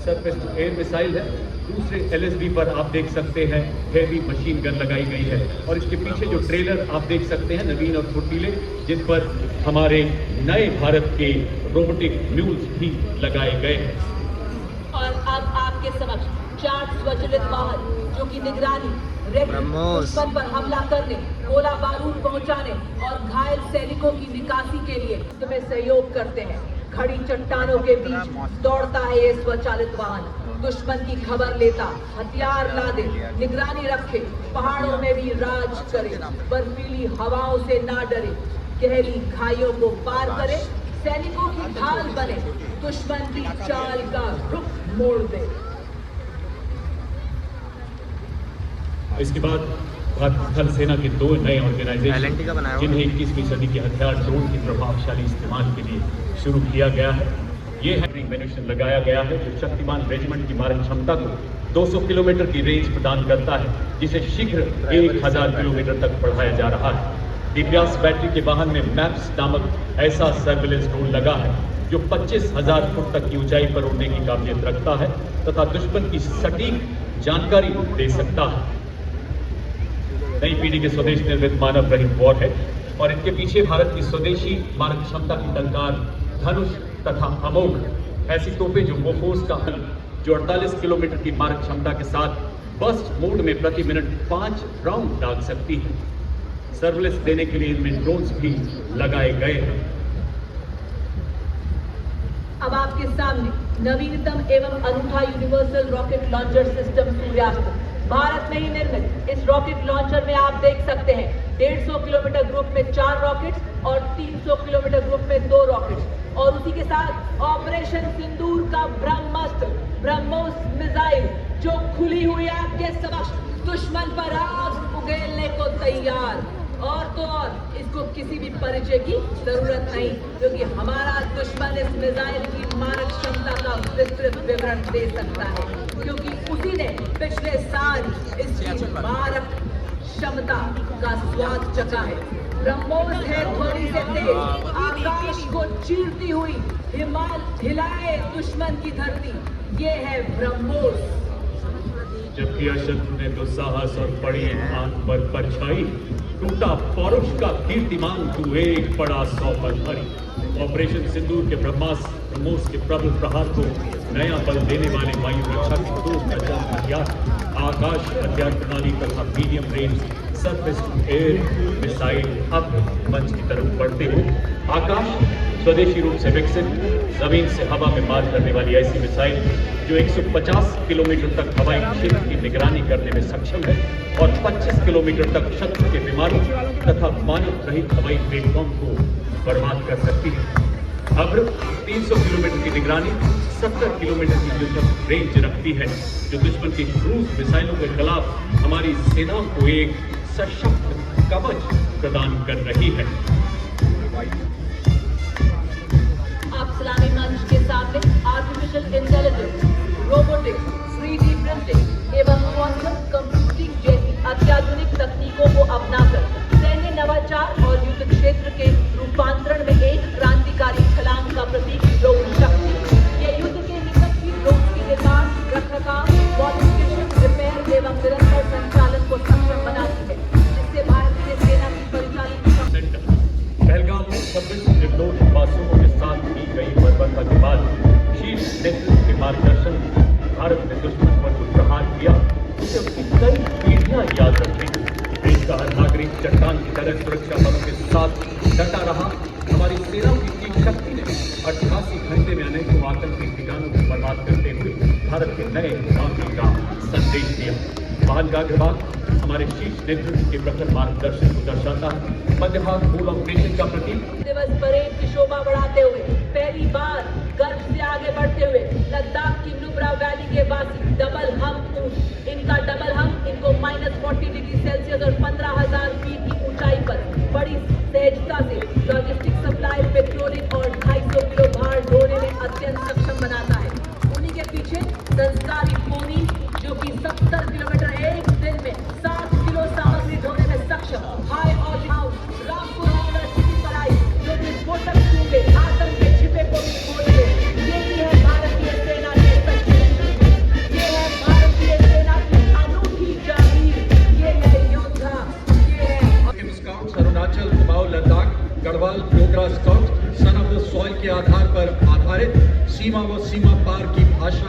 Surface to air missile है। दूसरे LSD पर आप देख सकते हैं हेवी मशीन गन लगाई गई है और इसके पीछे जो ट्रेलर आप देख सकते हैं नवीन और फुर्तीले, जिन पर हमारे नए भारत के रोबोटिक म्यूल्स भी लगाए गए हैं। और अब आपके समक्ष 4 स्वचालित वाहन जो कि निगरानी, दुश्मन पर हमला करने, गोला बारूद पहुंचाने और घायल सैनिकों की निकासी के लिए तुम्हें सहयोग करते हैं। खड़ी चट्टानों के बीच दौड़ता है ये स्वचालित वाहन, दुश्मन की खबर लेता, हथियार लादे, निगरानी रखे, पहाड़ों में भी राज करे, बर्फीली हवाओं से ना डरे, गहरी खाइयों को पार करे, सैनिकों की ढाल बने, दुश्मन की चाल का रुख मोड़ दे। इसके बाद भारतीय थल सेना के 2 नए ऑर्गेनाइजेशन जिन्हें 21वीं सदी के हथियार ड्रोन की प्रभावशाली इस्तेमाल के लिए शुरू किया गया है। ये म्यूनिशन लगाया गया है जो शक्तिमान रेजिमेंट की मारक क्षमता को 200 किलोमीटर की रेंज प्रदान करता है, जिसे शीघ्र 1000 किलोमीटर तक बढ़ाया जा रहा है। दिव्यास बैटरी के वाहन में मैप्स नामक ऐसा सर्विलेंस ड्रोन लगा है जो 25,000 फुट तक की ऊंचाई पर उड़ने की काबिलियत रखता है तथा दुश्मन की सटीक जानकारी दे सकता है। नई पीढ़ी के स्वदेश निर्मित मानव रहित वॉर है और इनके पीछे भारत की स्वदेशी मारक क्षमता की टंकार धनुष तथा अमोघ ऐसी तोपें जो बोफोर्स का हल जो 48 किलोमीटर की मारक क्षमता के साथ बर्स्ट मोड में प्रति मिनट 5 राउंड दाग सकती है। सर्विलेंस देने के लिए इनमें ड्रोन्स भी लगाए गए हैं। अब आपके सामने नवीनतम एवं अनूठा universal rocket launcher system Suryastra, Bharat में ही निर्मित। इस रॉकेट लॉन्चर में आप देख सकते हैं 150 किलोमीटर ग्रुप में 4 रॉकेट्स और 300 किलोमीटर ग्रुप में 2 रॉकेट्स और उसी के साथ ऑपरेशन सिंदूर का ब्रह्मोस मिसाइल जो खुली हुई आपके समक्ष दुश्मन पर आग उगेलने को तैयार। और तो और इसको किसी भी परिचय की जरूरत नहीं, क्योंकि हमारा दुश्मन इस मिसाइल की मारक क्षमता का विस्तृत विवरण दे सकता है, क्योंकि उसी ने पिछले साल इसकी मारक क्षमता का स्वाद चखा है। ब्रह्मोस है ध्वनि से तेज, आकाश को चीरती हुई हिलाए दुश्मन की धरती, ये है ब्रह्मोस। जबकि अशत्रु ने तो साहस और बड़ी आंख पर परछाई, टूटा पौरुष का कीर्तिमान तू एक बड़ा 100 पर भारी। ऑपरेशन सिंदूर के ब्रह्मोस के प्रबल प्रहार को नया बल देने वाले वायु रक्षा के 2 अचल हथियार, आकाश हथियार प्रणाली तथा medium range surface to air missile अब मंच की तरफ बढ़ते हुए आकाश स्वदेशी रूप से विकसित जमीन से हवा में मार करने वाली ऐसी मिसाइल जो 150 किलोमीटर तक हवाई क्षेत्र की निगरानी करने में सक्षम है और 25 किलोमीटर तक शत्रु के विमानों तथा मानव रहित हवाई प्लेटफॉर्म को बर्बाद कर सकती है। अब्र 300 किलोमीटर की निगरानी, 70 किलोमीटर की युद्धक रेंज रखती है, जो दुश्मन की क्रूज मिसाइलों के खिलाफ हमारी सेनाओं को एक सशक्त कवच प्रदान कर रही है। आप सलामी मंच के सामने artificial intelligence, robotics, 3D printing एवं क्वांटम कंप्यूटिंग जैसी अत्याधुनिक तकनीकों को अपनाकर सैन्य नवाचार और युद्ध क्षेत्र के रूपांतरण में एक क्रांतिकारी छलांग का प्रतीक ड्रोन शक्ति। ये युद्ध के निकट की ड्रोन की निर्माण, रखरखाव, मॉडिफिकेशन, रिपेयर एवं निरंतर संचालन को सक्षम बनाती है, जिससे भारतीय सेना की परिचालित पहलगाम में 26 निर्दोष मासूमों के साथ की गई बर्बरता के बाद शीर्ष नेतृत्व के मार्गदर्शन भारत ने दुश्मन पर जो प्रहार किया उसे उसकी कई पीढ़ियां याद रखेंगी। देश का हर नागरिक चट्टान की तरह सुरक्षा बलों के साथ डटा रहा। हमारी सेनाओं की शक्ति ने 88 घंटे में अनेकों आतंकी ठिकानों को बर्बाद करते हुए भारत के नए क्रांति का संदेश दिया। महान का अग्रभाग हमारे शीर्ष नेतृत्व के प्रखर मार्गदर्शन को दर्शाता है। मध्यभाग मूल ऑपरेशन का प्रतीक दिवस परेड की शोभा बढ़ाते हुए पहली बार गर्व से आगे बढ़ते हुए लद्दाख की नुब्रा वैली के वासी डबल हम इनका डबल हम इनको -40 डिग्री सेल्सियस और 15,000 फीट की ऊंचाई पर बड़ी सहजता से लॉजिस्टिक सप्लाई, पेट्रोलिंग और 250 किलो भार ढोने में अत्यंत सक्षम बनाता है। उन्हीं के पीछे संस्कारी पोनी जो कि 70 किलोमीटर एक दिन में 7 किलो सामग्री ढोने में सक्षम, हाई और हाउस रामपुर यूनिवर्सिटी पर आई जो कि स्फोटक छूटे आतंक के छिपे को भी खोल दे। ये भी है भारतीय सेना के सच्चे Garhwal Dogra scout son of the soil के आधार पर आधारित सीमा व सीमा पार की भाषा